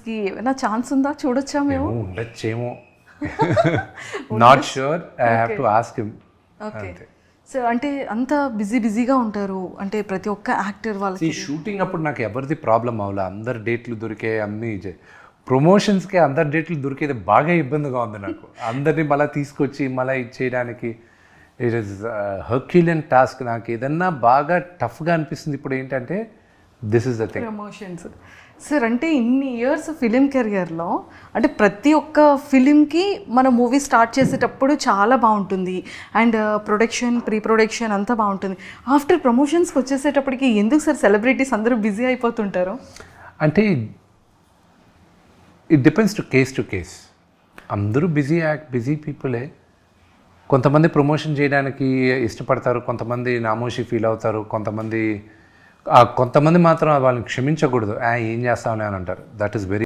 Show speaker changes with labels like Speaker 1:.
Speaker 1: మూవీస్కి ఏమైనా ఛాన్స్ ఉందా, చూడొచ్చా మేము?
Speaker 2: ఉండొచ్చేమో, not sure, I have to ask him.
Speaker 1: Okay. So అంటే అంత బిజీగా ఉంటారు అంటే ప్రతి ఒక్క యాక్టర్ వాళ్ళకి.
Speaker 2: షూటింగ్ అప్పుడు నాకు ఎవరిది ప్రాబ్లం అవ్వలే, అందరు డేట్లు దొరికే, అన్నీ ప్రమోషన్స్కి అందరు డేట్లు దొరికేది బాగా ఇబ్బందిగా ఉంది నాకు. అందరినీ మళ్ళీ తీసుకొచ్చి మళ్ళీ ఇచ్చేయడానికి ఇట్ ఈస్ హర్క్యులియన్ టాస్క్. నాకు ఏదన్నా బాగా టఫ్గా అనిపిస్తుంది ఇప్పుడు ఏంటంటే this is the thing,
Speaker 1: promotions. Sir అంటే ఇన్ని ఇయర్స్ ఫిలిం కెరియర్లో అంటే ప్రతి ఒక్క ఫిలింకి మన మూవీ స్టార్ట్ చేసేటప్పుడు చాలా బాగుంటుంది అండ్ ప్రొడక్షన్, ప్రీ ప్రొడక్షన్ అంతా బాగుంటుంది. ఆఫ్టర్ ప్రమోషన్స్కి వచ్చేసేటప్పటికి ఎందుకు సార్ సెలబ్రిటీస్ అందరూ బిజీ అయిపోతుంటారు?
Speaker 2: అంటే ఇట్ డిపెండ్స్ టు కేస్. అందరూ బిజీ పీపులే. కొంతమంది ప్రమోషన్ చేయడానికి ఇష్టపడతారు, కొంతమంది నామోషి ఫీల్ అవుతారు, కొంతమంది మాత్రం వాళ్ళని క్షమించకూడదు, ఏం చేస్తామని అని అంటారు. That is very